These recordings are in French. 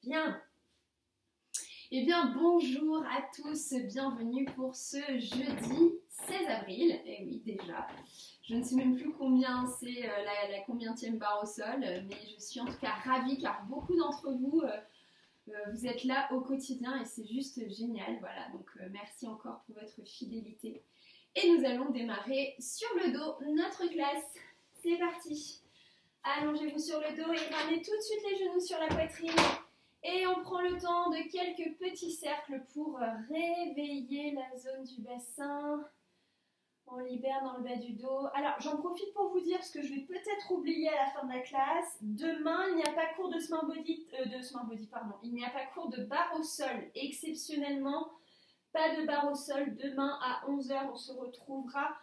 Bien. Eh bien, bonjour à tous, bienvenue pour ce jeudi 16 avril. Eh oui, déjà. Je ne sais même plus combien c'est la combientième barre au sol, mais je suis en tout cas ravie car beaucoup d'entre vous, vous êtes là au quotidien et c'est juste génial. Voilà, donc merci encore pour votre fidélité. Et nous allons démarrer sur le dos notre classe. C'est parti. Allongez-vous sur le dos et ramenez tout de suite les genoux sur la poitrine. Et on prend le temps de quelques petits cercles pour réveiller la zone du bassin. On libère dans le bas du dos. Alors, j'en profite pour vous dire ce que je vais peut-être oublier à la fin de la classe. Demain, il n'y a pas cours de Smart Body, il n'y a pas cours de barre au sol. Exceptionnellement, pas de barre au sol. Demain à 11 h, on se retrouvera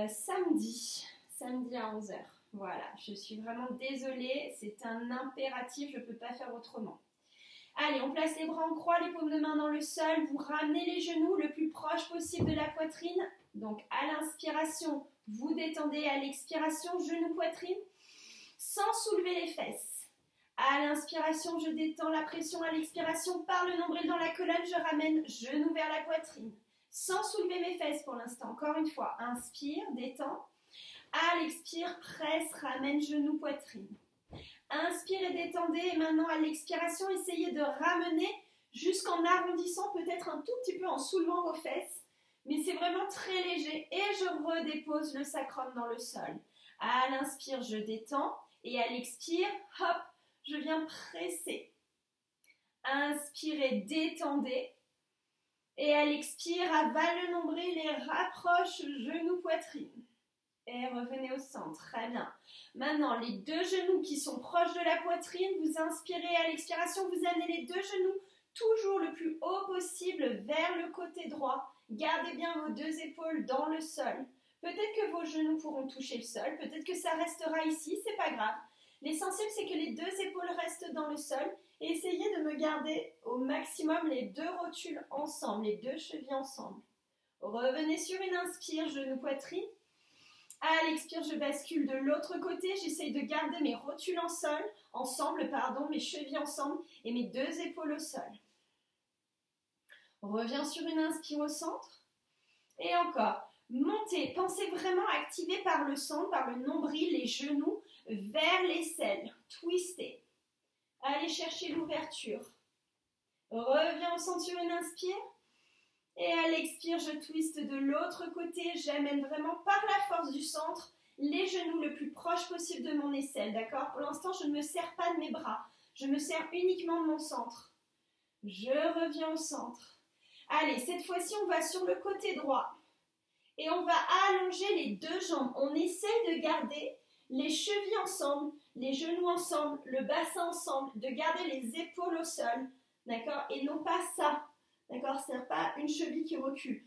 samedi à 11 h. Voilà, je suis vraiment désolée, c'est un impératif, je ne peux pas faire autrement. Allez, on place les bras en croix, les paumes de main dans le sol, vous ramenez les genoux le plus proche possible de la poitrine. Donc à l'inspiration, vous détendez, à l'expiration, genoux-poitrine, sans soulever les fesses. À l'inspiration, je détends la pression, à l'expiration, par le nombril dans la colonne, je ramène genoux vers la poitrine. Sans soulever mes fesses pour l'instant, encore une fois, inspire, détends. À l'expire, presse, ramène genoux, poitrine. Inspire et détendez. Et maintenant, à l'expiration, essayez de ramener jusqu'en arrondissant, peut-être un tout petit peu en soulevant vos fesses. Mais c'est vraiment très léger. Et je redépose le sacrum dans le sol. À l'inspire, je détends. Et à l'expire, hop, je viens presser. Inspirez, détendez. Et à l'expire, avale le nombril et rapproche genoux, poitrine. Et revenez au centre, très bien. Maintenant, les deux genoux qui sont proches de la poitrine, vous inspirez à l'expiration, vous amenez les deux genoux toujours le plus haut possible vers le côté droit. Gardez bien vos deux épaules dans le sol. Peut-être que vos genoux pourront toucher le sol, peut-être que ça restera ici, c'est pas grave. L'essentiel, c'est que les deux épaules restent dans le sol et essayez de me garder au maximum les deux rotules ensemble, les deux chevilles ensemble. Revenez sur une inspire, genou, poitrine. À l'expire, je bascule de l'autre côté. J'essaye de garder mes rotules ensemble, mes chevilles ensemble et mes deux épaules au sol. Reviens sur une inspire au centre. Et encore. Montez. Pensez vraiment à activer par le centre, par le nombril, les genoux vers l'aisselle. Twistez. Allez chercher l'ouverture. Reviens au centre sur une inspire. Et à l'expire, je twiste de l'autre côté. J'amène vraiment par la force du centre les genoux le plus proche possible de mon aisselle. D'accord? Pour l'instant, je ne me sers pas de mes bras. Je me sers uniquement de mon centre. Je reviens au centre. Allez, cette fois-ci, on va sur le côté droit. Et on va allonger les deux jambes. On essaie de garder les chevilles ensemble, les genoux ensemble, le bassin ensemble, de garder les épaules au sol. D'accord? Et non pas ça. D'accord, c'est-à-dire pas une cheville qui recule.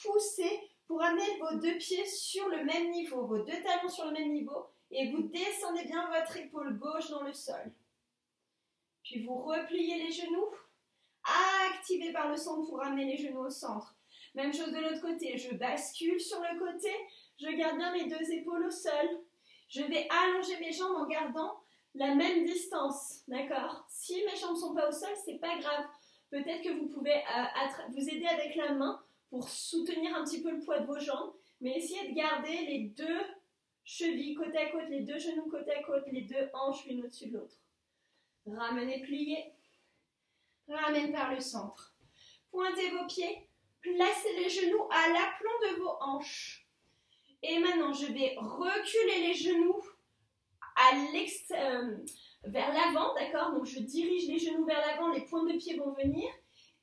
Poussez pour amener vos deux pieds sur le même niveau, vos deux talons sur le même niveau et vous descendez bien votre épaule gauche dans le sol. Puis vous repliez les genoux, activez par le centre pour ramener les genoux au centre. Même chose de l'autre côté, je bascule sur le côté, je garde bien mes deux épaules au sol. Je vais allonger mes jambes en gardant la même distance, d'accord? Si mes jambes ne sont pas au sol, c'est pas grave. Peut-être que vous pouvez vous aider avec la main pour soutenir un petit peu le poids de vos jambes, mais essayez de garder les deux chevilles côte à côte, les deux genoux côte à côte, les deux hanches l'une au-dessus de l'autre. Ramenez, pliez. Ramène par le centre. Pointez vos pieds, placez les genoux à l'aplomb de vos hanches. Et maintenant, je vais reculer les genoux vers l'avant, d'accord? Donc je dirige les genoux vers l'avant, les pointes de pied vont venir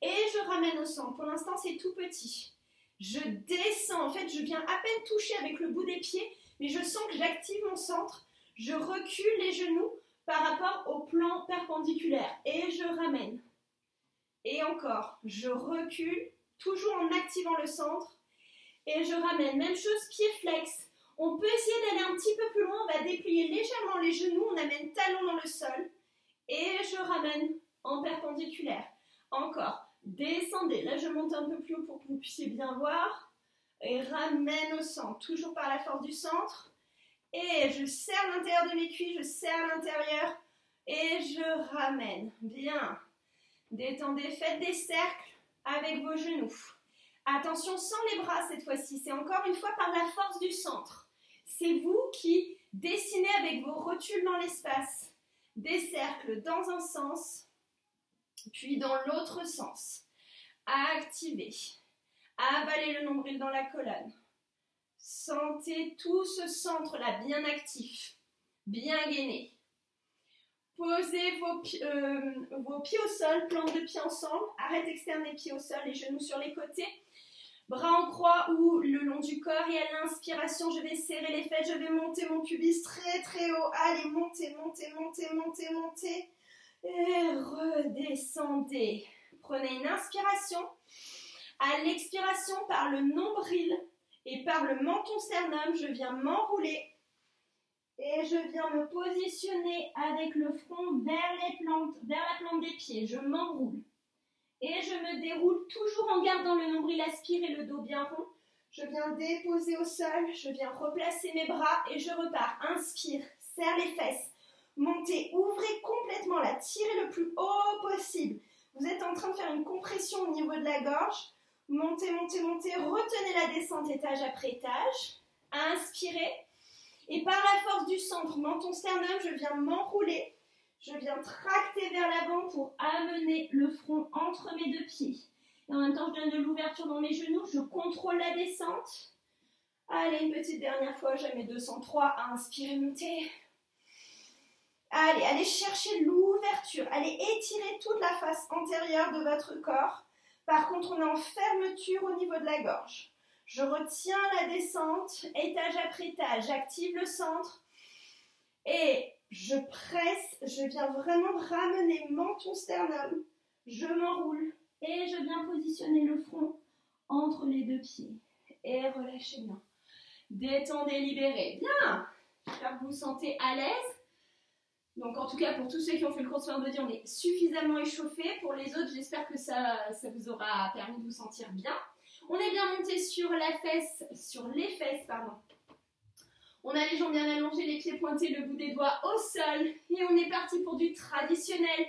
et je ramène au centre. Pour l'instant, c'est tout petit. Je descends, en fait, je viens à peine toucher avec le bout des pieds, mais je sens que j'active mon centre. Je recule les genoux par rapport au plan perpendiculaire et je ramène. Et encore, je recule, toujours en activant le centre et je ramène. Même chose, pied flex. On peut essayer d'aller un petit peu plus loin, on va déplier légèrement les genoux, on amène talon dans le sol et je ramène en perpendiculaire. Encore, descendez, là je monte un peu plus haut pour que vous puissiez bien voir et ramène au centre, toujours par la force du centre et je serre l'intérieur de mes cuisses, je serre l'intérieur Et je ramène. Bien. Détendez, faites des cercles avec vos genoux. Attention, sans les bras cette fois-ci. C'est encore une fois par la force du centre. C'est vous qui dessinez avec vos rotules dans l'espace. Des cercles dans un sens, puis dans l'autre sens. Activez. Avalez le nombril dans la colonne. Sentez tout ce centre-là bien actif, bien gainé. Posez vos pieds au sol, plantes de pieds ensemble. Arrête externe des pieds au sol, les genoux sur les côtés. Bras en croix ou le long du corps. Et à l'inspiration, je vais serrer les fesses, je vais monter mon pubis très très haut. Allez, montez, montez, montez, montez, montez. Et redescendez. Prenez une inspiration. À l'expiration, par le nombril et par le menton sternum, je viens m'enrouler. Et je viens me positionner avec le front vers la plante des pieds. Je m'enroule. Et je me déroule toujours en gardant le nombril aspiré et le dos bien rond. Je viens déposer au sol. Je viens replacer mes bras et je repars. Inspire, serre les fesses. Montez, ouvrez complètement là. Tirez le plus haut possible. Vous êtes en train de faire une compression au niveau de la gorge. Montez, montez, montez. Retenez la descente étage après étage. Inspirez. Et par la force du centre, menton sternum, je viens m'enrouler. Je viens tracter vers l'avant pour amener le front entre mes deux pieds. Et en même temps, je donne de l'ouverture dans mes genoux. Je contrôle la descente. Allez, une petite dernière fois. Je mets 203. Inspirez, montez. Allez, allez chercher l'ouverture. Allez étirer toute la face antérieure de votre corps. Par contre, on est en fermeture au niveau de la gorge. Je retiens la descente, étage après étage, j'active le centre et je presse, je viens vraiment ramener menton sternum, je m'enroule et je viens positionner le front entre les deux pieds et relâchez bien. Détendez, libérez. Bien, j'espère que vous vous sentez à l'aise. Donc en tout cas pour tous ceux qui ont fait le cours de Summer Body, on est suffisamment échauffé. Pour les autres, j'espère que ça vous aura permis de vous sentir bien. On est bien monté sur les fesses. On a les jambes bien allongées, les pieds pointés, le bout des doigts au sol. Et on est parti pour du traditionnel.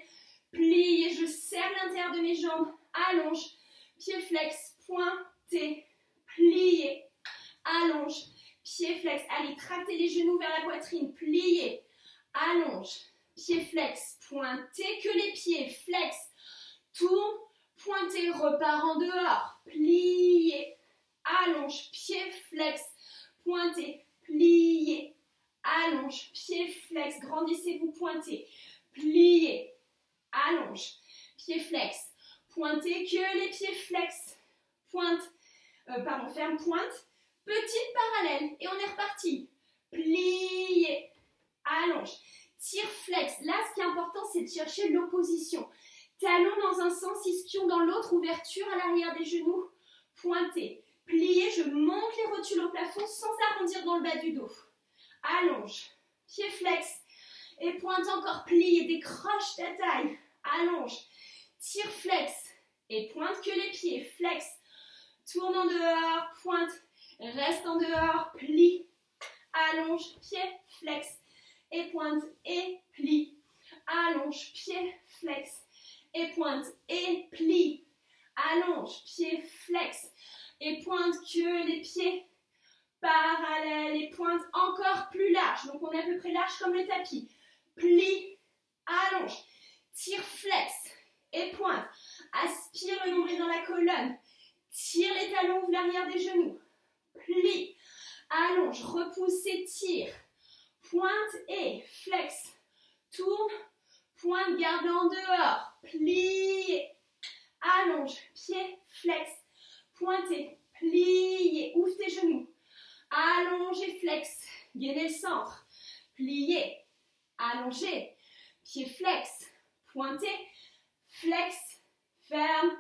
Plie, je serre l'intérieur de mes jambes, allonge, pied flex, pointé, plié, allonge, pied flex. Allez, tractez les genoux vers la poitrine, plié, allonge, pied flex, pointé, que les pieds flex, tourne, pointé, repart en dehors, plié, allonge, pied flex, pointé, plié, allonge, pied flex, grandissez-vous, pointé, plié, allonge, pied flex, pointé, que les pieds flex, ferme, pointe, petite parallèle, et on est reparti, plié, allonge, tire flex, là ce qui est important c'est de chercher l'opposition. Talons dans un sens, ischion dans l'autre, ouverture à l'arrière des genoux, pointé, plié, je monte les rotules au plafond sans arrondir dans le bas du dos. Allonge, pied flex, et pointe encore, plié, décroche ta taille, allonge, tire flex, et pointe que les pieds, flex, tourne en dehors, pointe, reste en dehors, plie, allonge, pied, flex, et pointe, et plie, allonge, pied, flex, et pointe, et plie, allonge, pied, flex, et pointe que les pieds parallèles, et pointe encore plus large, donc on est à peu près large comme le tapis, plie, allonge, tire, flex, et pointe, aspire le nombril dans la colonne, tire les talons, ouvre l'arrière des genoux, plie, allonge, repousse et tire, pointe et flex, tourne, pointe, garde en dehors, plie, allonge, pied, flex, pointez, pliez, ouvre tes genoux, allonge et flex, gainez le centre, pliez, allongez, pied flex, pointez, flex, ferme,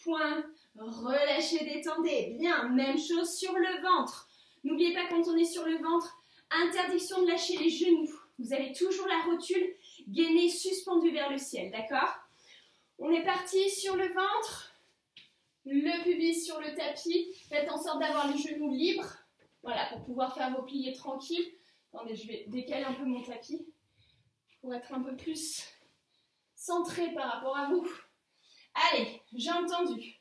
pointe, relâchez, détendez, bien, même chose sur le ventre, n'oubliez pas quand on est sur le ventre, interdiction de lâcher les genoux, vous avez toujours la rotule gainée suspendue vers le ciel, d'accord? On est parti sur le ventre, le pubis sur le tapis, faites en sorte d'avoir les genoux libres, voilà, pour pouvoir faire vos pliés tranquilles. Attendez, je vais décaler un peu mon tapis. pour être un peu plus centré par rapport à vous. Allez, j'ai entendu.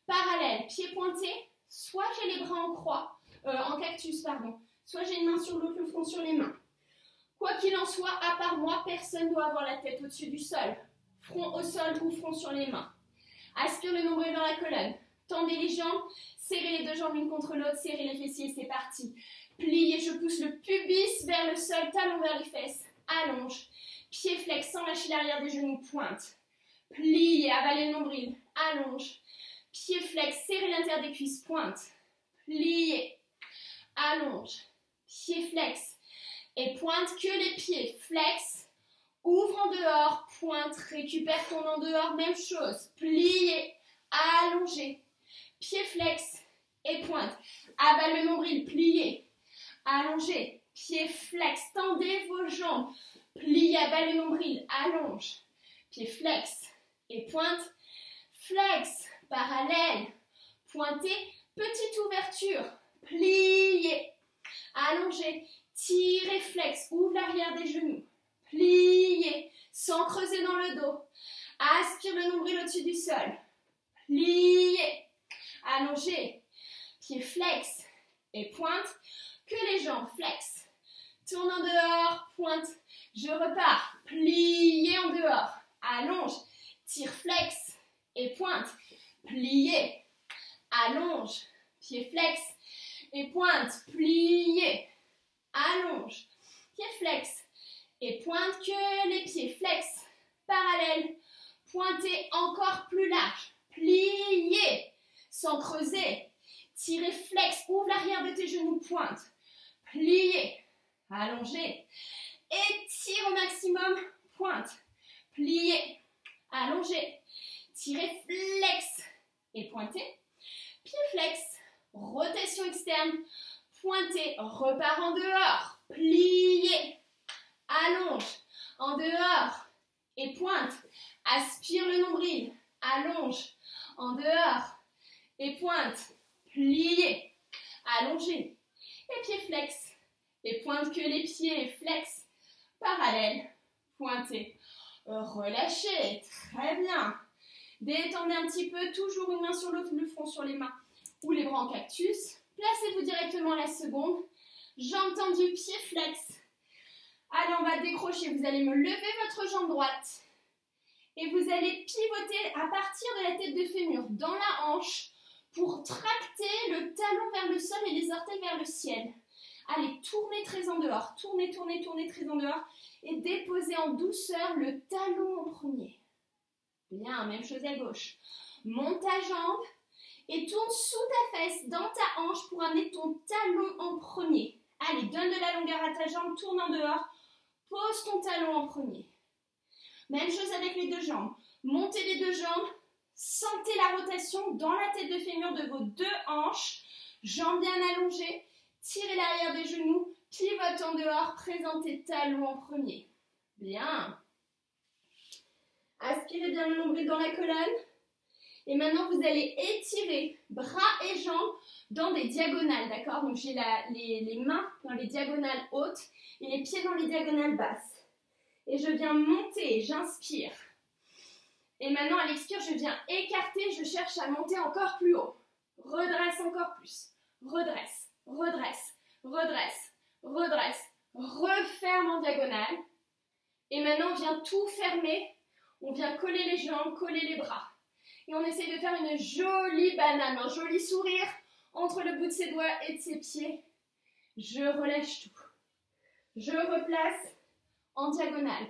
Parallèle, pied pointé, soit j'ai les bras en croix, en cactus, pardon, soit j'ai une main sur l'autre, le front sur les mains. Quoi qu'il en soit, à part moi, personne ne doit avoir la tête au-dessus du sol. Front au sol ou front sur les mains. Aspire le nombril dans la colonne. Tendez les jambes, serrez les deux jambes l'une contre l'autre, serrez les fessiers, c'est parti. Pliez, je pousse le pubis vers le sol, talon vers les fesses. Allonge. Pied flex sans lâcher l'arrière des genoux, pointe. Pliez, avalez le nombril. Allonge. Pied flex, serrez l'intérieur des cuisses, pointe. Pliez. Allonge. Pied flex. Et pointe que les pieds. Flex. Ouvre en dehors, pointe, récupère ton en dehors, même chose. Pliez. Allongez. Pied flex. Et pointe. Avale le nombril, pliez. Allongez. Pied flex. Tendez vos jambes. Pliez, avale le nombril. Allonge. Pied flex. Et pointe. Flex. Parallèle. Pointez. Petite ouverture. Pliez. Allongez. Tirez, flex. Ouvre l'arrière des genoux. Pliez. Sans creuser dans le dos. Aspire le nombril au-dessus du sol. Pliez. Allongez. Pied flex. Et pointe. Que les jambes flex. Tourne en dehors. Pointe. Je repars. Pliez en dehors. Allonge. Tire flex. Et pointe. Pliez. Allonge. Pied flex. Et pointe. Pliez. Allonge. Pied flex. Et pointe que les pieds flex. Parallèle. Pointez encore plus large. Pliez. Sans creuser. Tirez flex. Ouvre l'arrière de tes genoux. Pointe. Pliez. Allongez. Étire au maximum. Pointe. Pliez. Allongez. Tirez flex. Et pointez. Pied flex. Rotation externe. Pointez. Repart en dehors. Pliez. Allonge. En dehors. Et pointe. Aspire le nombril. Allonge. En dehors. Et pointe. Pliez. Allongez. Et pied flex. Et pointe que les pieds flex. Parallèle. Pointez. Relâchez. Très bien. Détendez un petit peu. Toujours une main sur l'autre, le front sur les mains. Ou les bras en cactus. Placez-vous directement à la seconde. Jambes tendues, pied flex. Allez, on va décrocher. Vous allez me lever votre jambe droite. Et vous allez pivoter à partir de la tête de fémur dans la hanche pour tracter le talon vers le sol et les orteils vers le ciel. Allez, tournez très en dehors. Tournez, tournez, tournez très en dehors. Et déposez en douceur le talon en premier. Bien, même chose à gauche. Monte ta jambe et tourne sous ta fesse, dans ta hanche pour amener ton talon en premier. Allez, donne de la longueur à ta jambe, tourne en dehors. Pose ton talon en premier. Même chose avec les deux jambes. Montez les deux jambes. Sentez la rotation dans la tête de fémur de vos deux hanches. Jambes bien allongées. Tirez l'arrière des genoux. Pivote en dehors. Présentez talon en premier. Bien. Aspirez bien le nombril dans la colonne. Et maintenant, vous allez étirer bras et jambes dans des diagonales, d'accord? Donc, j'ai les mains dans les diagonales hautes et les pieds dans les diagonales basses. Et je viens monter, j'inspire. Et maintenant, à l'expire, je viens écarter, je cherche à monter encore plus haut. Redresse encore plus. Redresse, redresse, redresse, redresse. Referme en diagonale. Et maintenant, on vient tout fermer. On vient coller les jambes, coller les bras. Et on essaie de faire une jolie banane, un joli sourire entre le bout de ses doigts et de ses pieds. Je relâche tout. Je replace en diagonale.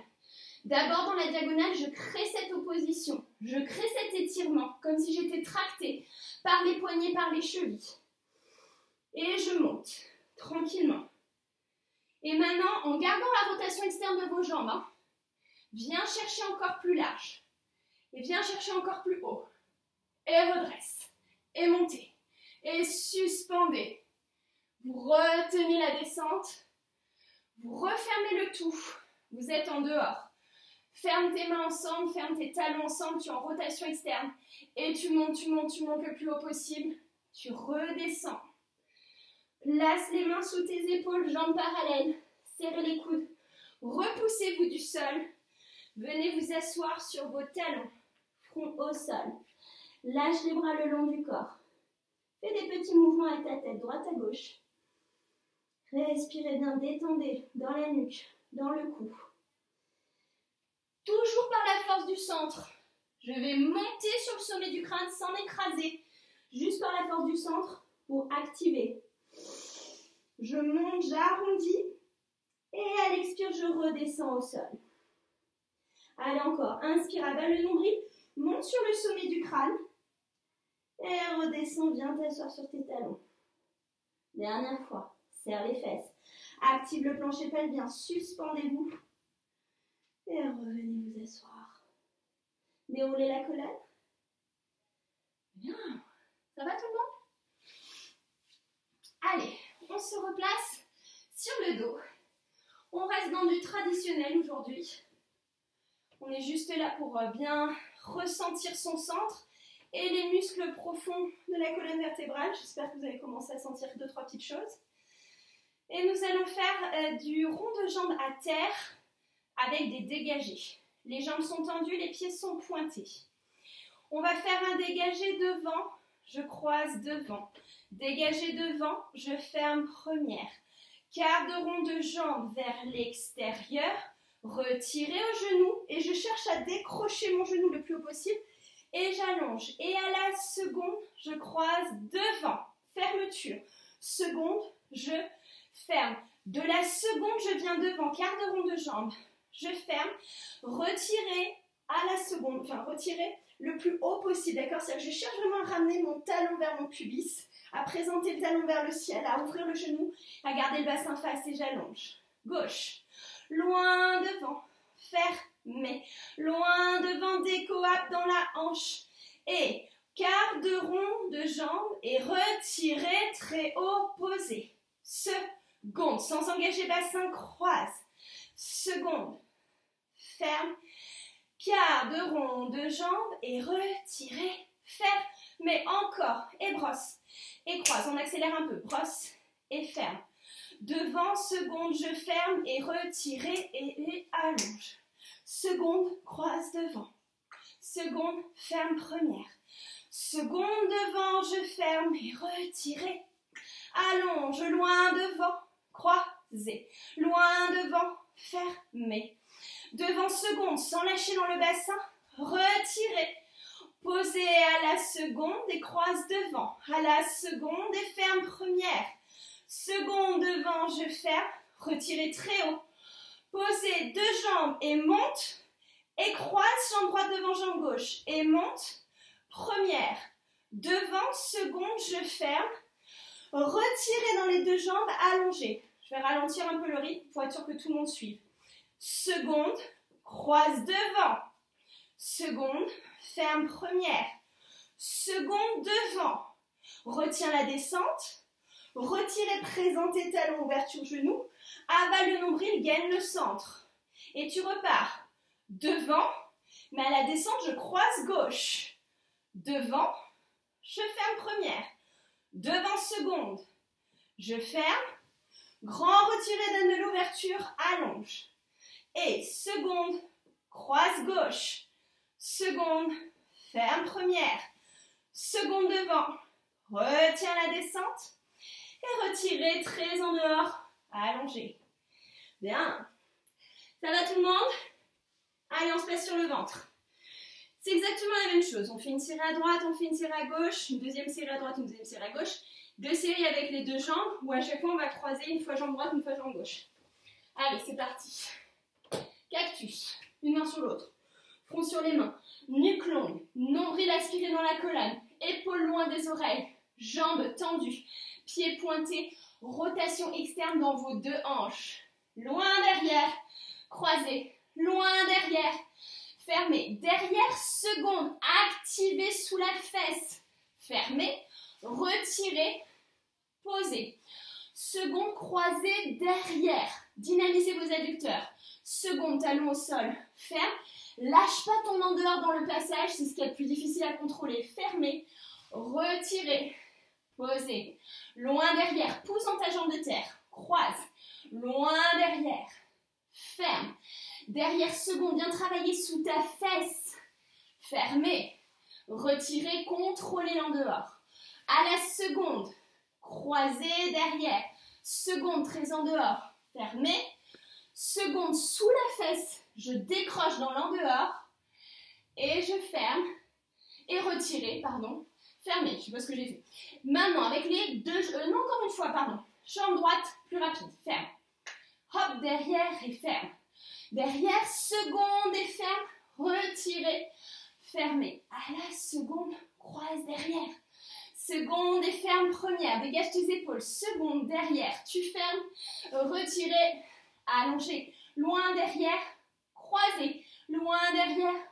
D'abord, dans la diagonale, je crée cette opposition. Je crée cet étirement, comme si j'étais tractée par les poignets, par les chevilles. Et je monte, tranquillement. Et maintenant, en gardant la rotation externe de vos jambes, viens chercher encore plus large. Et viens chercher encore plus haut. Et redresse. Et montez. Et suspendez. Vous retenez la descente. Vous refermez le tout. Vous êtes en dehors. Ferme tes mains ensemble, ferme tes talons ensemble. Tu es en rotation externe. Et tu montes, tu montes, tu montes le plus haut possible. Tu redescends. Place les mains sous tes épaules, jambes parallèles. Serrez les coudes. Repoussez-vous du sol. Venez vous asseoir sur vos talons, front au sol. Lâche les bras le long du corps. Fais des petits mouvements avec ta tête, droite à gauche. Respirez bien, détendez dans la nuque, dans le cou. Toujours par la force du centre. Je vais monter sur le sommet du crâne sans m'écraser. Juste par la force du centre pour activer. Je monte, j'arrondis. Et à l'expire, je redescends au sol. Allez encore, inspire, abat le nombril. Monte sur le sommet du crâne. Et redescends, viens t'asseoir sur tes talons. Dernière fois, serre les fesses. Active le plancher pelvien, suspendez-vous. Et revenez vous asseoir. Déroulez la colonne. Bien. Ça va tout le monde? Allez, on se replace sur le dos. On reste dans du traditionnel aujourd'hui. On est juste là pour bien ressentir son centre et les muscles profonds de la colonne vertébrale. J'espère que vous avez commencé à sentir 2-3 petites choses. Et nous allons faire du rond de jambes à terre avec des dégagés. Les jambes sont tendues, les pieds sont pointés. On va faire un dégagé devant, je croise devant. Dégagé devant, je ferme première. Quart de rond de jambes vers l'extérieur. Retirez au genou et je cherche à décrocher mon genou le plus haut possible. Et j'allonge. Et à la seconde, je croise devant. Fermeture. Seconde, je ferme. De la seconde, je viens devant. Quart de rond de jambes. Je ferme. Retirez à la seconde. Enfin, retirez le plus haut possible. D'accord? C'est-à-dire que je cherche vraiment à ramener mon talon vers mon pubis, à présenter le talon vers le ciel, à ouvrir le genou, à garder le bassin face et j'allonge. Gauche. Loin devant. Fermez. Loin devant, décoap dans la hanche. Et quart de rond de jambe et retirez très haut, posé. Seconde, sans engager bassin, croise. Seconde, ferme. Quart de rond de jambe et retirez, ferme. Mais encore, et brosse. Et croise, on accélère un peu. Brosse et ferme. Devant, seconde, je ferme et retirez et allonge. Seconde, croise devant. Seconde, ferme première. Seconde devant, je ferme et retirez. Allonge, loin devant, croisez. Loin devant, fermez. Devant, seconde, sans lâcher dans le bassin, retirez. Posez à la seconde et croise devant. À la seconde et ferme première. Seconde devant, je ferme. Retirez très haut. Posez deux jambes et monte. Et croise, jambe droite devant, jambe gauche. Et monte. Première. Devant, seconde, je ferme. Retirez dans les deux jambes, allongez. Je vais ralentir un peu le rythme pour être sûr que tout le monde suive. Seconde, croise devant. Seconde, ferme première. Seconde devant. Retiens la descente. Retirez, présentez talon, ouverture genou. Avale le nombril, gaine le centre. Et tu repars. Devant, mais à la descente, je croise gauche. Devant, je ferme première. Devant, seconde. Je ferme. Grand retiré, donne de l'ouverture, allonge. Et seconde, croise gauche. Seconde, ferme première. Seconde devant. Retiens la descente. Et retirez très en dehors. Allongez. Bien. Ça va tout le monde? Allez, on se place sur le ventre. C'est exactement la même chose. On fait une série à droite, on fait une série à gauche, une deuxième série à droite, une deuxième série à gauche. Deux séries avec les deux jambes, où à chaque fois on va croiser une fois jambe droite, une fois jambe gauche. Allez, c'est parti. Cactus. Une main sur l'autre. Front sur les mains. Nuque longue. Nombril aspiré dans la colonne. Épaules loin des oreilles. Jambes tendues. Pieds pointés. Rotation externe dans vos deux hanches. Loin derrière. Croisez. Loin derrière. Fermez. Derrière, seconde. Activez sous la fesse. Fermez. Retirez. Posez. Seconde, croisez derrière. Dynamisez vos adducteurs. Seconde, talon au sol. Ferme. Lâche pas ton en dehors dans le passage. C'est ce qui est le plus difficile à contrôler. Fermez. Retirez. Posez. Loin derrière. Pousse dans ta jambe de terre. Croise. Loin derrière. ferme. Derrière second, bien travailler sous ta fesse. Fermez. Retirez, contrôlez l'en dehors. À la seconde, croisez derrière. Seconde, très en dehors. Fermez. Seconde, sous la fesse, je décroche dans l'en dehors. Et je ferme. Et retirez, pardon. Fermez, je sais pas ce que j'ai fait. Maintenant, avec les deux... non, encore une fois, pardon. Jambe droite, plus rapide. Ferme. Hop, derrière et ferme. Derrière, seconde et ferme. Retirez. Fermez. À la seconde, croise derrière. Seconde et ferme, première. Dégage tes épaules. Seconde, derrière. Tu fermes. Retirez. Allongez. Loin derrière. Croisez. Loin derrière.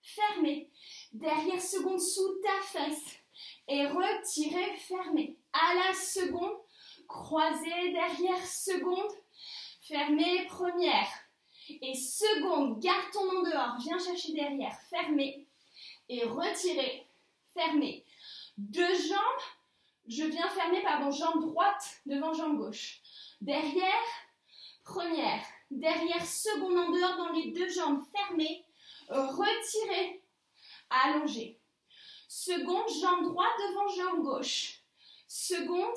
Fermez. Derrière, seconde, sous ta fesse. Et retirez, fermez. À la seconde, croisez derrière, seconde. Fermez, première. Et seconde, garde ton en dehors. Viens chercher derrière. Fermez. Et retirez. Fermez. Deux jambes. Je viens fermer, pardon, jambe droite devant jambe gauche. Derrière, première. Derrière, seconde en dehors dans les deux jambes. Fermez. Retirez. Allongez. Seconde, jambe droite devant jambe gauche. Seconde,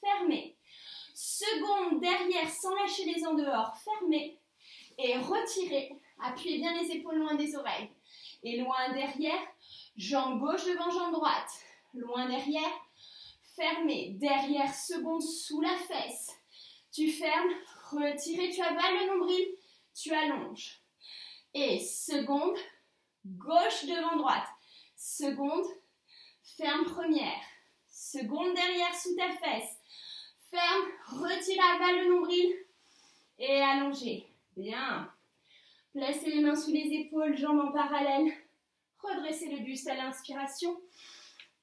fermez. Seconde, derrière, sans lâcher les en dehors. Fermez. Et retirez. Appuyez bien les épaules loin des oreilles. Et loin derrière, jambe gauche devant jambe droite. Loin derrière, fermez. Derrière, seconde, sous la fesse. Tu fermes, retirez, tu avales le nombril, tu allonges. Et seconde, gauche devant droite. Seconde, ferme première. Seconde derrière sous ta fesse. Ferme, retire, avale le nombril et allongez. Bien. Placez les mains sous les épaules, jambes en parallèle. Redressez le buste à l'inspiration.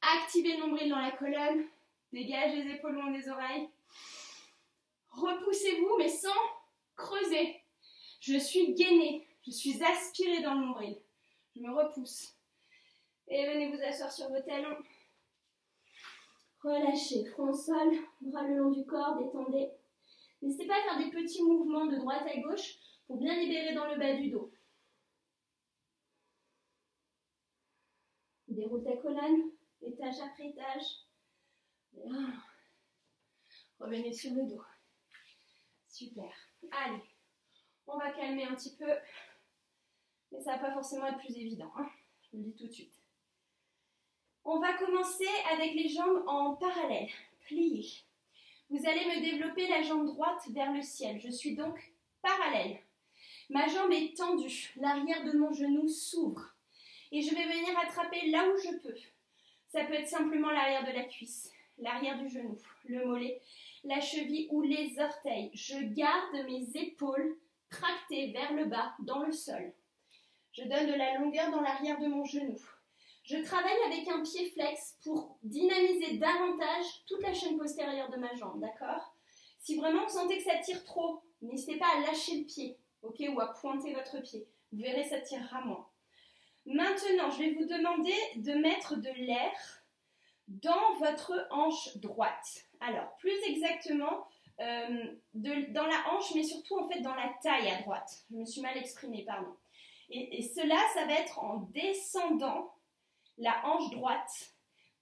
Activez le nombril dans la colonne. Dégagez les épaules loin des oreilles. Repoussez-vous mais sans creuser. Je suis gainée. Je suis aspirée dans le nombril. Je me repousse. Et venez vous asseoir sur vos talons. Relâchez, front au sol, bras le long du corps, détendez. N'hésitez pas à faire des petits mouvements de droite à gauche pour bien libérer dans le bas du dos. Déroule ta colonne, étage après étage. Bien. Revenez sur le dos. Super. Allez, on va calmer un petit peu. Mais ça ne va pas forcément être plus évident, hein. Je vous le dis tout de suite. On va commencer avec les jambes en parallèle, pliées. Vous allez me développer la jambe droite vers le ciel. Je suis donc parallèle. Ma jambe est tendue, l'arrière de mon genou s'ouvre. Et je vais venir attraper là où je peux. Ça peut être simplement l'arrière de la cuisse, l'arrière du genou, le mollet, la cheville ou les orteils. Je garde mes épaules tractées vers le bas, dans le sol. Je donne de la longueur dans l'arrière de mon genou. Je travaille avec un pied flex pour dynamiser davantage toute la chaîne postérieure de ma jambe, d'accord? Si vraiment vous sentez que ça tire trop, n'hésitez pas à lâcher le pied, ok? Ou à pointer votre pied. Vous verrez, ça tirera moins. Maintenant, je vais vous demander de mettre de l'air dans votre hanche droite. Alors, plus exactement, dans la hanche, mais surtout en fait dans la taille à droite. Je me suis mal exprimée, pardon. Et cela, ça va être en descendant la hanche droite.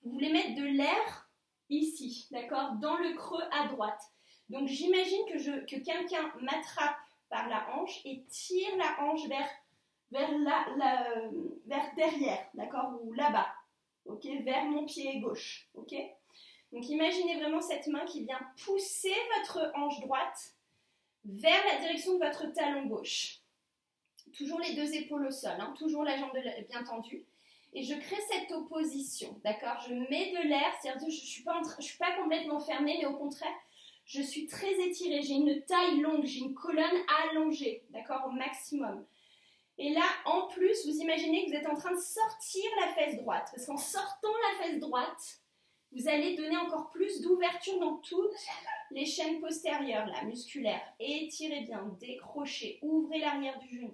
Vous voulez mettre de l'air ici, d'accord, dans le creux à droite. Donc j'imagine que quelqu'un m'attrape par la hanche et tire la hanche vers derrière, d'accord, ou là-bas, ok, vers mon pied gauche, ok. Donc imaginez vraiment cette main qui vient pousser votre hanche droite vers la direction de votre talon gauche. Toujours les deux épaules au sol, hein, toujours la jambe bien tendue. Et je crée cette opposition, d'accord? Je mets de l'air, c'est-à-dire que je ne suis pas complètement fermée, mais au contraire, je suis très étirée. J'ai une taille longue, j'ai une colonne allongée, d'accord, au maximum. Et là, en plus, vous imaginez que vous êtes en train de sortir la fesse droite. Parce qu'en sortant la fesse droite, vous allez donner encore plus d'ouverture dans toutes les chaînes postérieures, là, musculaires. Étirez bien, décrochez, ouvrez l'arrière du genou.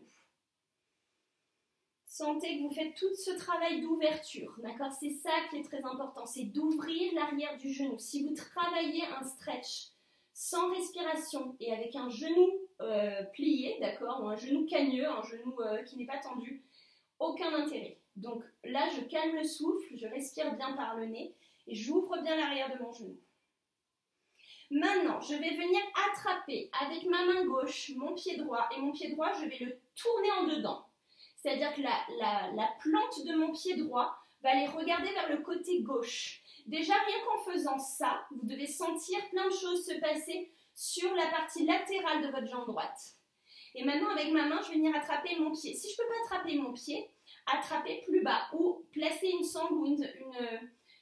Sentez que vous faites tout ce travail d'ouverture, d'accord? C'est ça qui est très important, c'est d'ouvrir l'arrière du genou. Si vous travaillez un stretch sans respiration et avec un genou plié, d'accord, ou un genou cagneux, un genou qui n'est pas tendu, aucun intérêt. Donc là, je calme le souffle, je respire bien par le nez et j'ouvre bien l'arrière de mon genou. Maintenant, je vais venir attraper avec ma main gauche mon pied droit et mon pied droit, je vais le tourner en dedans. C'est-à-dire que la plante de mon pied droit va aller regarder vers le côté gauche. Déjà, rien qu'en faisant ça, vous devez sentir plein de choses se passer sur la partie latérale de votre jambe droite. Et maintenant, avec ma main, je vais venir attraper mon pied. Si je ne peux pas attraper mon pied, attrapez plus bas ou placez une sangle ou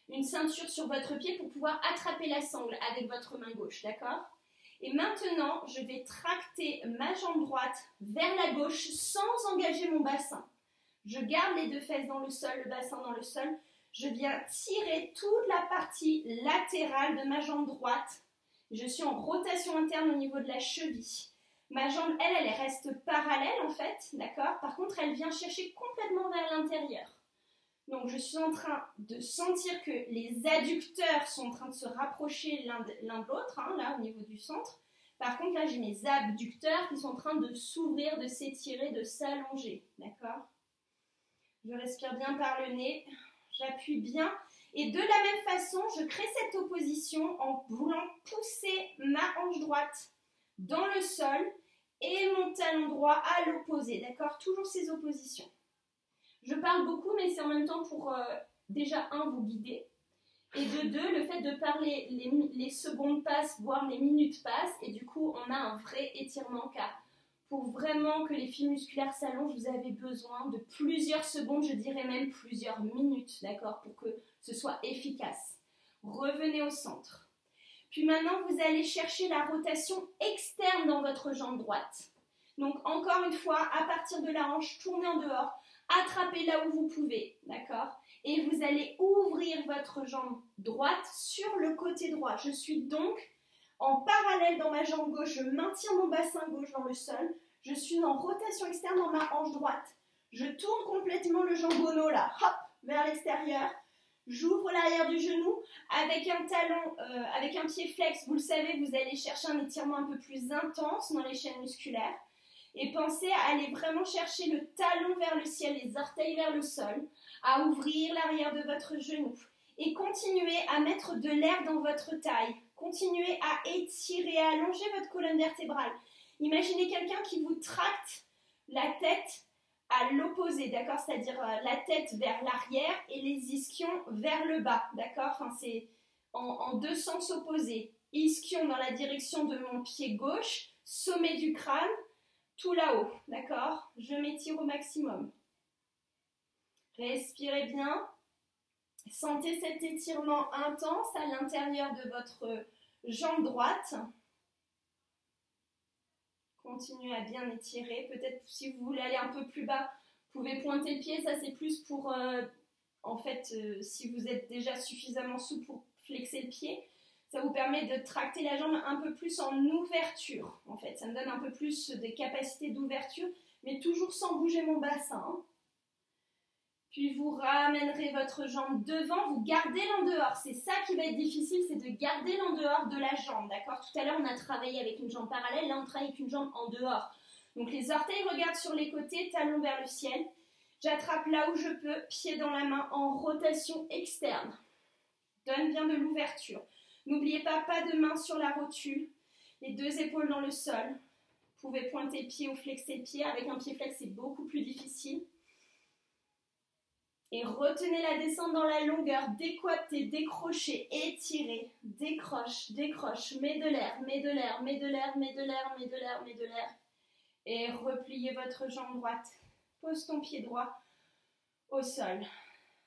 une ceinture sur votre pied pour pouvoir attraper la sangle avec votre main gauche, d'accord? Et maintenant, je vais tracter ma jambe droite vers la gauche sans engager mon bassin. Je garde les deux fesses dans le sol, le bassin dans le sol. Je viens tirer toute la partie latérale de ma jambe droite. Je suis en rotation interne au niveau de la cheville. Ma jambe, elle reste parallèle en fait, d'accord? Par contre, elle vient chercher complètement vers l'intérieur. Donc, je suis en train de sentir que les adducteurs sont en train de se rapprocher l'un de l'autre, hein, là, au niveau du centre. Par contre, là, j'ai mes abducteurs qui sont en train de s'ouvrir, de s'étirer, de s'allonger, d'accord? Je respire bien par le nez, j'appuie bien. Et de la même façon, je crée cette opposition en voulant pousser ma hanche droite dans le sol et mon talon droit à l'opposé, d'accord? Toujours ces oppositions. Je parle beaucoup, mais c'est en même temps pour, déjà, un, vous guider, et de deux, le fait de parler, les secondes passent, voire les minutes passent, et du coup, on a un vrai étirement, car pour vraiment que les fils musculaires s'allongent, vous avez besoin de plusieurs secondes, je dirais même plusieurs minutes, d'accord, pour que ce soit efficace. Revenez au centre. Puis maintenant, vous allez chercher la rotation externe dans votre jambe droite. Donc, encore une fois, à partir de la hanche, tournez en dehors, attrapez là où vous pouvez, d'accord? Et vous allez ouvrir votre jambe droite sur le côté droit. Je suis donc en parallèle dans ma jambe gauche, je maintiens mon bassin gauche dans le sol. Je suis en rotation externe dans ma hanche droite. Je tourne complètement le jambonneau là, hop, vers l'extérieur. J'ouvre l'arrière du genou avec un talon, avec un pied flex. Vous le savez, vous allez chercher un étirement un peu plus intense dans les chaînes musculaires. Et pensez à aller vraiment chercher le talon vers le ciel, les orteils vers le sol, à ouvrir l'arrière de votre genou. Et continuez à mettre de l'air dans votre taille. Continuez à étirer, à allonger votre colonne vertébrale. Imaginez quelqu'un qui vous tracte la tête à l'opposé, d'accord? C'est-à-dire la tête vers l'arrière et les ischions vers le bas, d'accord? Enfin, c'est en deux sens opposés. Ischion dans la direction de mon pied gauche, sommet du crâne, tout là-haut, d'accord? Je m'étire au maximum. Respirez bien. Sentez cet étirement intense à l'intérieur de votre jambe droite. Continuez à bien étirer. Peut-être si vous voulez aller un peu plus bas, vous pouvez pointer le pied. Ça, c'est plus pour, en fait, si vous êtes déjà suffisamment souple pour flexer le pied, ça vous permet de tracter la jambe un peu plus en ouverture. En fait, ça me donne un peu plus des capacités d'ouverture, mais toujours sans bouger mon bassin. Hein. Puis vous ramènerez votre jambe devant, vous gardez l'en-dehors. C'est ça qui va être difficile, c'est de garder l'en-dehors de la jambe, d'accord? Tout à l'heure, on a travaillé avec une jambe parallèle, là, on travaille avec une jambe en dehors. Donc les orteils regardent sur les côtés, talons vers le ciel. J'attrape là où je peux, pied dans la main, en rotation externe. Donne bien de l'ouverture. N'oubliez pas de main sur la rotule, les deux épaules dans le sol. Vous pouvez pointer le pied ou flexer le pied. Avec un pied flex, c'est beaucoup plus difficile. Et retenez la descente dans la longueur, décoiptez, décrochez, étirez, décroche, décroche, mets de l'air, mets de l'air, mets de l'air, mets de l'air, mets de l'air, mets de l'air. Et repliez votre jambe droite. Pose ton pied droit au sol.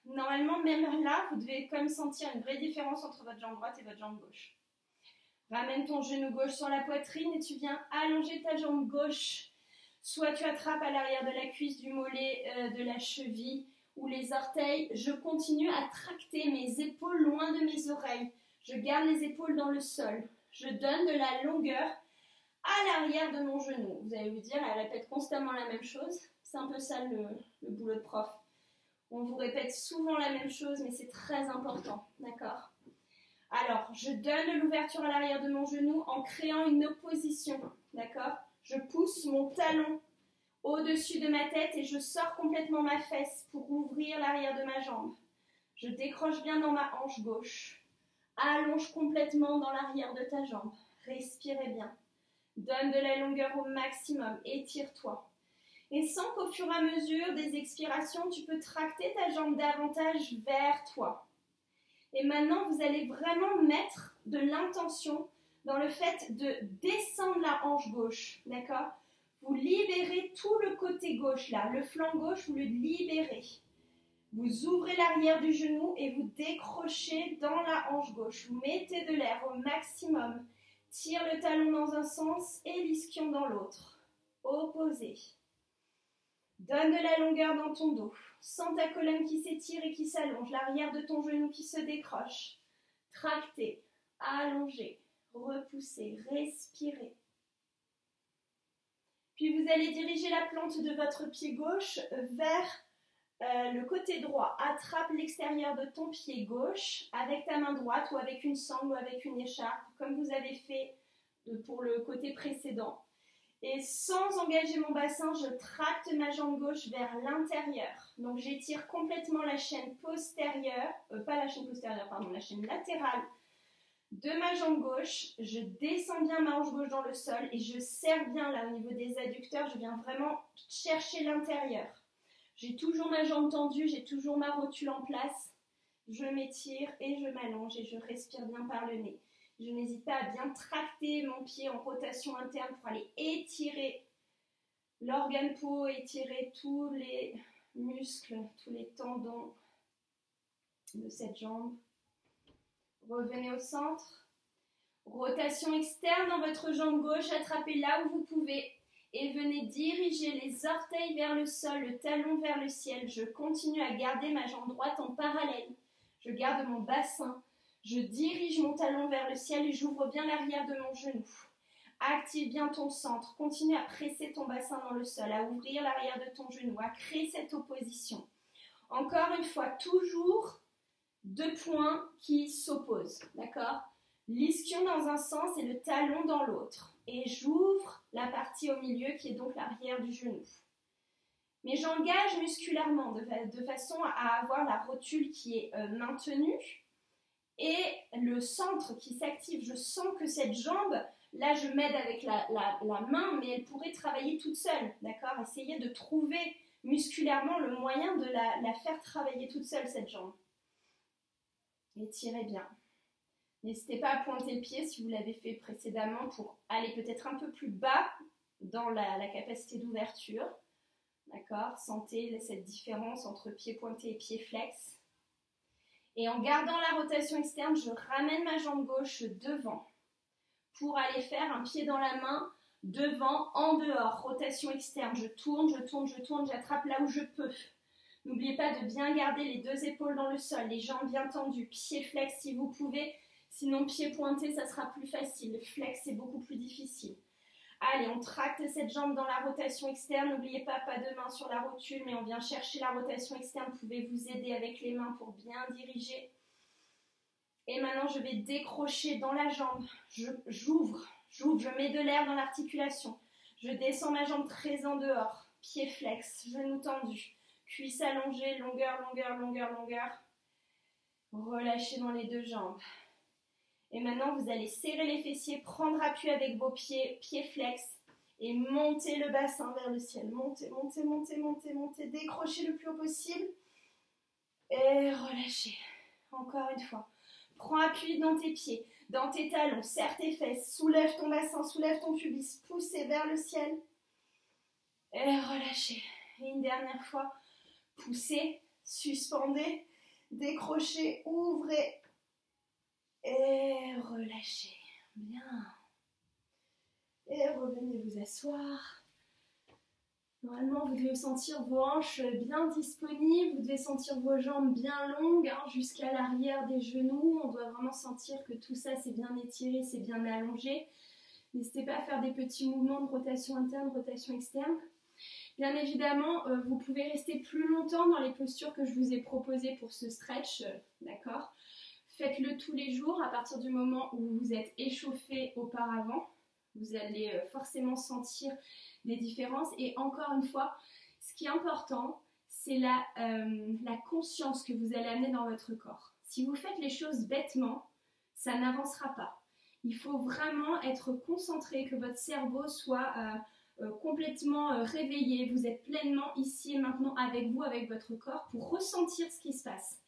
Normalement, même là, vous devez quand même sentir une vraie différence entre votre jambe droite et votre jambe gauche. Ramène ton genou gauche sur la poitrine et tu viens allonger ta jambe gauche. Soit tu attrapes à l'arrière de la cuisse, du mollet, de la cheville, ou les orteils, je continue à tracter mes épaules loin de mes oreilles. Je garde les épaules dans le sol. Je donne de la longueur à l'arrière de mon genou. Vous allez vous dire, elle répète constamment la même chose. C'est un peu ça le boulot de prof. On vous répète souvent la même chose, mais c'est très important, d'accord? Alors, je donne de l'ouverture à l'arrière de mon genou en créant une opposition, d'accord? Je pousse mon talon au-dessus de ma tête et je sors complètement ma fesse pour ouvrir l'arrière de ma jambe. Je décroche bien dans ma hanche gauche. Allonge complètement dans l'arrière de ta jambe. Respirez bien. Donne de la longueur au maximum. Étire-toi. Et sens qu'au fur et à mesure des expirations, tu peux tracter ta jambe davantage vers toi. Et maintenant, vous allez vraiment mettre de l'intention dans le fait de descendre la hanche gauche. D'accord ? Vous libérez tout le côté gauche là. Le flanc gauche, vous le libérez. Vous ouvrez l'arrière du genou et vous décrochez dans la hanche gauche. Vous mettez de l'air au maximum. Tire le talon dans un sens et l'ischio dans l'autre. Opposé. Donne de la longueur dans ton dos. Sens ta colonne qui s'étire et qui s'allonge. L'arrière de ton genou qui se décroche. Tractez, allongez, repoussez, respirez. Puis vous allez diriger la plante de votre pied gauche vers le côté droit. Attrape l'extérieur de ton pied gauche avec ta main droite ou avec une sangle ou avec une écharpe, comme vous avez fait pour le côté précédent. Et sans engager mon bassin, je tracte ma jambe gauche vers l'intérieur. Donc j'étire complètement la chaîne postérieure, pas la chaîne postérieure, pardon, la chaîne latérale de ma jambe gauche. Je descends bien ma hanche gauche dans le sol et je serre bien là au niveau des adducteurs. Je viens vraiment chercher l'intérieur. J'ai toujours ma jambe tendue, j'ai toujours ma rotule en place. Je m'étire et je m'allonge et je respire bien par le nez. Je n'hésite pas à bien tracter mon pied en rotation interne pour aller étirer l'organe peau, étirer tous les muscles, tous les tendons de cette jambe. Revenez au centre. Rotation externe dans votre jambe gauche, attrapez là où vous pouvez et venez diriger les orteils vers le sol, le talon vers le ciel. Je continue à garder ma jambe droite en parallèle. Je garde mon bassin. Je dirige mon talon vers le ciel et j'ouvre bien l'arrière de mon genou. Active bien ton centre. Continue à presser ton bassin dans le sol, à ouvrir l'arrière de ton genou, à créer cette opposition. Encore une fois, toujours deux points qui s'opposent. D'accord ? L'ischio dans un sens et le talon dans l'autre. Et j'ouvre la partie au milieu qui est donc l'arrière du genou. Mais j'engage musculairement de façon à avoir la rotule qui est maintenue. Et le centre qui s'active, je sens que cette jambe, là je m'aide avec la main, mais elle pourrait travailler toute seule, d'accord ? Essayez de trouver musculairement le moyen de la faire travailler toute seule, cette jambe. Étirez bien. N'hésitez pas à pointer le pied si vous l'avez fait précédemment pour aller peut-être un peu plus bas dans la capacité d'ouverture, d'accord ? Sentez cette différence entre pied pointé et pied flex. Et en gardant la rotation externe, je ramène ma jambe gauche devant pour aller faire un pied dans la main, devant, en dehors, rotation externe. Je tourne, j'attrape là où je peux. N'oubliez pas de bien garder les deux épaules dans le sol, les jambes bien tendues, pied flex si vous pouvez, sinon pied pointé, ça sera plus facile. Flex, c'est beaucoup plus difficile. Allez, on tracte cette jambe dans la rotation externe. N'oubliez pas de main sur la rotule, mais on vient chercher la rotation externe. Vous pouvez vous aider avec les mains pour bien diriger. Et maintenant, je vais décrocher dans la jambe. J'ouvre, je mets de l'air dans l'articulation. Je descends ma jambe très en dehors. Pied flex, genou tendu. Cuisse allongée, longueur. Relâchez dans les deux jambes. Et maintenant, vous allez serrer les fessiers, prendre appui avec vos pieds, pieds flex, et monter le bassin vers le ciel. Montez. Décrochez le plus haut possible. Et relâchez. Encore une fois. Prends appui dans tes pieds, dans tes talons, serre tes fesses, soulève ton bassin, soulève ton pubis, poussez vers le ciel. Et relâchez. Et une dernière fois. Poussez, suspendez, décrochez, ouvrez. Et relâchez. Bien. Et revenez vous asseoir. Normalement, vous devez sentir vos hanches bien disponibles. Vous devez sentir vos jambes bien longues jusqu'à l'arrière des genoux. On doit vraiment sentir que tout ça, c'est bien étiré, c'est bien allongé. N'hésitez pas à faire des petits mouvements de rotation interne, rotation externe. Bien évidemment, vous pouvez rester plus longtemps dans les postures que je vous ai proposées pour ce stretch. D'accord ? Faites-le tous les jours à partir du moment où vous vous êtes échauffé auparavant, Vous allez forcément sentir des différences. Et encore une fois, ce qui est important, c'est la conscience que vous allez amener dans votre corps. Si vous faites les choses bêtement, ça n'avancera pas. Il faut vraiment être concentré, que votre cerveau soit complètement réveillé. Vous êtes pleinement ici et maintenant avec vous, avec votre corps, pour ressentir ce qui se passe.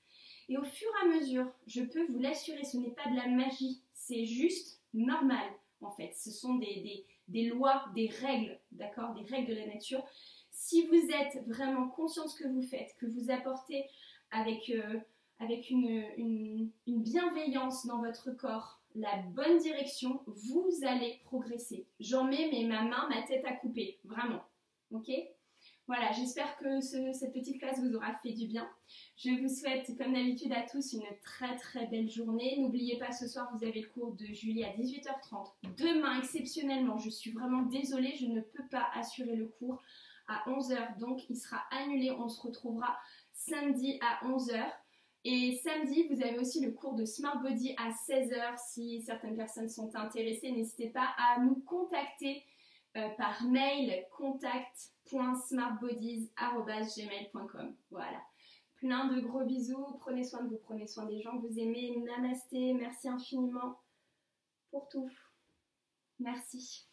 Et au fur et à mesure, je peux vous l'assurer, ce n'est pas de la magie, c'est juste normal en fait. Ce sont des lois, des règles, d'accord, des règles de la nature. Si vous êtes vraiment conscient de ce que vous faites, que vous apportez avec une bienveillance dans votre corps, la bonne direction, vous allez progresser. J'en mets ma main, ma tête à couper, vraiment, ok ? Voilà, j'espère que cette petite classe vous aura fait du bien. Je vous souhaite, comme d'habitude, à tous une très très belle journée. N'oubliez pas, ce soir, vous avez le cours de Julie à 18h30. Demain, exceptionnellement, je suis vraiment désolée, je ne peux pas assurer le cours à 11h. Donc, il sera annulé. On se retrouvera samedi à 11h. Et samedi, vous avez aussi le cours de Smart Body à 16h. Si certaines personnes sont intéressées, n'hésitez pas à nous contacter par mail contact.smartbodies@gmail.com. Voilà. Plein de gros bisous. Prenez soin de vous, prenez soin des gens que vous aimez. Namasté. Merci infiniment pour tout. Merci.